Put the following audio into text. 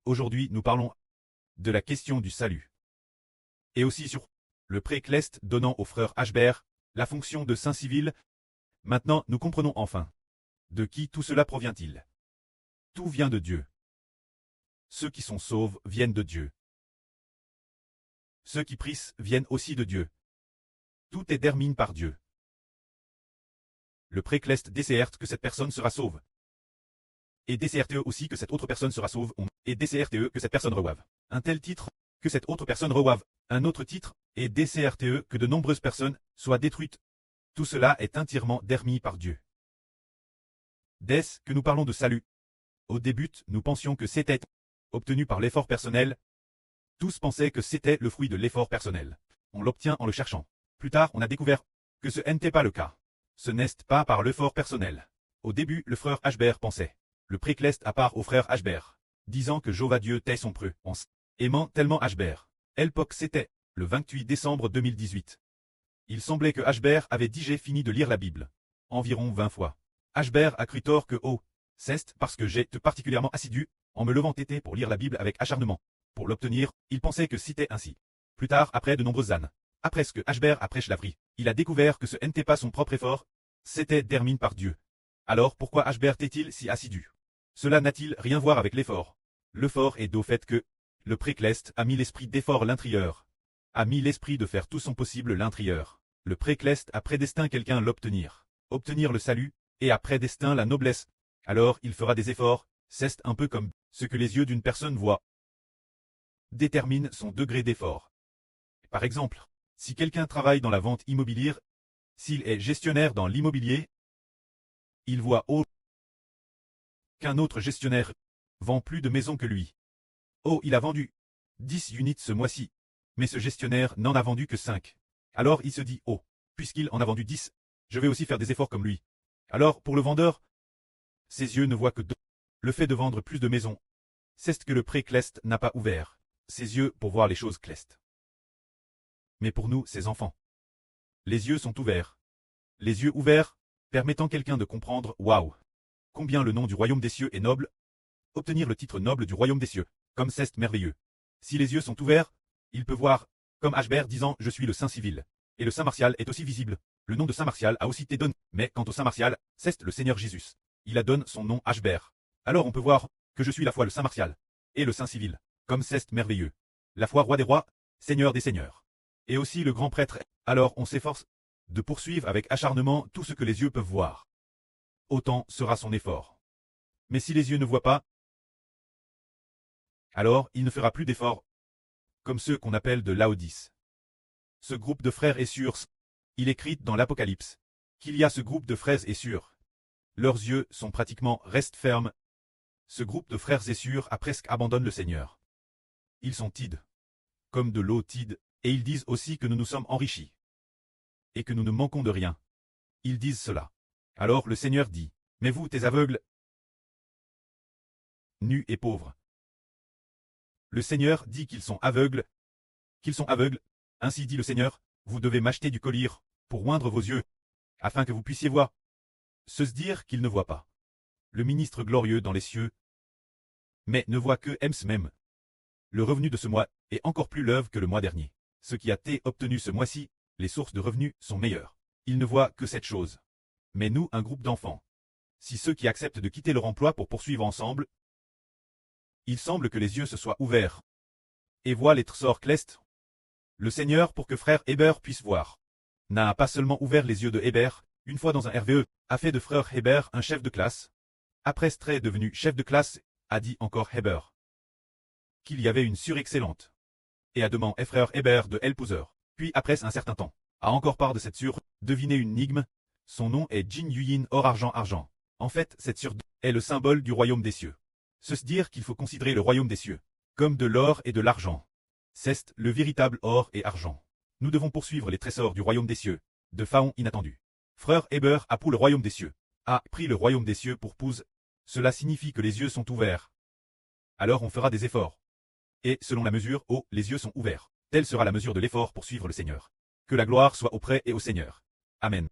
Aujourd'hui, nous parlons de la question du salut. Et aussi sur le pré-Cleste donnant au frère Ashbert la fonction de saint civil. Maintenant, nous comprenons enfin. De qui tout cela provient-il? Tout vient de Dieu. Ceux qui sont sauves viennent de Dieu. Ceux qui prient viennent aussi de Dieu. Tout est déterminé par Dieu. Le pré-Cleste décerte que cette personne sera sauve. Et décerte aussi que cette autre personne sera sauve. Et décerte que cette personne reçoive un tel titre, que cette autre personne reçoive un autre titre, et décerte que de nombreuses personnes soient détruites. Tout cela est entièrement déterminé par Dieu. Dès que nous parlons de salut, au début, nous pensions que c'était obtenu par l'effort personnel. Tous pensaient que c'était le fruit de l'effort personnel. On l'obtient en le cherchant. Plus tard, on a découvert que ce n'était pas le cas. Ce n'est pas par l'effort personnel. Au début, le frère Ashbert pensait. Le pré-Cleste à part au frère Ashbert, disant que Jéhovah Dieu tait son preux, en aimant tellement Ashbert. L'époque c'était le 28 décembre 2018. Il semblait que Ashbert avait déjà fini de lire la Bible. Environ 20 fois. Ashbert a cru tort que c'est parce que j'étais particulièrement assidu, en me levant tété pour lire la Bible avec acharnement. Pour l'obtenir, il pensait que c'était ainsi. Plus tard, après de nombreuses années, après ce que Ashbert a prêché l'appris, il a découvert que ce n'était pas son propre effort, c'était déterminé par Dieu. Alors pourquoi Ashbert est-il si assidu? Cela n'a-t-il rien à voir avec l'effort? L'effort est au fait que le pré-Cleste a mis l'esprit d'effort l'intérieur, a mis l'esprit de faire tout son possible l'intérieur. Le pré-Cleste a prédestiné quelqu'un l'obtenir, obtenir le salut, et a prédestiné la noblesse. Alors il fera des efforts, c'est un peu comme ce que les yeux d'une personne voient. Détermine son degré d'effort. Par exemple, si quelqu'un travaille dans la vente immobilière, s'il est gestionnaire dans l'immobilier, il voit qu'un autre gestionnaire vend plus de maisons que lui. Il a vendu 10 units ce mois-ci, mais ce gestionnaire n'en a vendu que 5. Alors il se dit, puisqu'il en a vendu 10, je vais aussi faire des efforts comme lui. Alors pour le vendeur, ses yeux ne voient que le fait de vendre plus de maisons. C'est ce que le pré-Cleste n'a pas ouvert, ses yeux pour voir les choses Cleste. Mais pour nous, ses enfants, les yeux sont ouverts. Les yeux ouverts, permettant quelqu'un de comprendre, waouh, combien le nom du royaume des cieux est noble, obtenir le titre noble du royaume des cieux, comme c'est merveilleux. Si les yeux sont ouverts, il peut voir, comme Ashbert disant, je suis le saint civil. Et le saint Martial est aussi visible. Le nom de saint Martial a aussi été donné, mais quant au saint Martial, c'est le Seigneur Jésus. Il a donné son nom Ashbert. Alors on peut voir que je suis la fois le saint Martial et le saint civil, comme c'est merveilleux. La fois roi des rois, seigneur des seigneurs. Et aussi le grand prêtre. Alors on s'efforce de poursuivre avec acharnement tout ce que les yeux peuvent voir. Autant sera son effort. Mais si les yeux ne voient pas, alors il ne fera plus d'efforts, comme ceux qu'on appelle de Laodice. Ce groupe de frères est sûr, il écrit dans l'Apocalypse, qu'il y a ce groupe de frères est sûr. Leurs yeux sont pratiquement restent fermes. Ce groupe de frères est sûr a presque abandonné le Seigneur. Ils sont tides, comme de l'eau tide, et ils disent aussi que nous nous sommes enrichis, et que nous ne manquons de rien. Ils disent cela. Alors le Seigneur dit, mais vous, tes aveugles, nus et pauvres. Le Seigneur dit qu'ils sont aveugles, ainsi dit le Seigneur, vous devez m'acheter du collier, pour oindre vos yeux, afin que vous puissiez voir. Se dire qu'ils ne voient pas. Le ministre glorieux dans les cieux, mais ne voit que même. Le revenu de ce mois est encore plus l'œuvre que le mois dernier. Ce qui a été obtenu ce mois-ci, les sources de revenus sont meilleures. Ils ne voient que cette chose. Mais nous, un groupe d'enfants. Si ceux qui acceptent de quitter leur emploi pour poursuivre ensemble, il semble que les yeux se soient ouverts. Et voient les trésors Cleste. Le Seigneur, pour que frère Hébert puisse voir, n'a pas seulement ouvert les yeux de Hébert, une fois dans un RVE, a fait de frère Hébert un chef de classe. Après Stray devenu chef de classe, a dit encore Hébert qu'il y avait une surexcellente. Et a demandé frère Hébert de Helpouser. Puis après un certain temps, a encore part de cette deviné une énigme. Son nom est Jin Yuyin or argent. En fait, cette est le symbole du royaume des cieux. Se dire qu'il faut considérer le royaume des cieux comme de l'or et de l'argent. C'est le véritable or et argent. Nous devons poursuivre les trésors du royaume des cieux, de façon inattendue. Frère Hébert a pour le royaume des cieux, a pris le royaume des cieux pour pouse. Cela signifie que les yeux sont ouverts. Alors on fera des efforts. Et selon la mesure, les yeux sont ouverts. Telle sera la mesure de l'effort pour suivre le Seigneur. Que la gloire soit auprès et au Seigneur. Amen.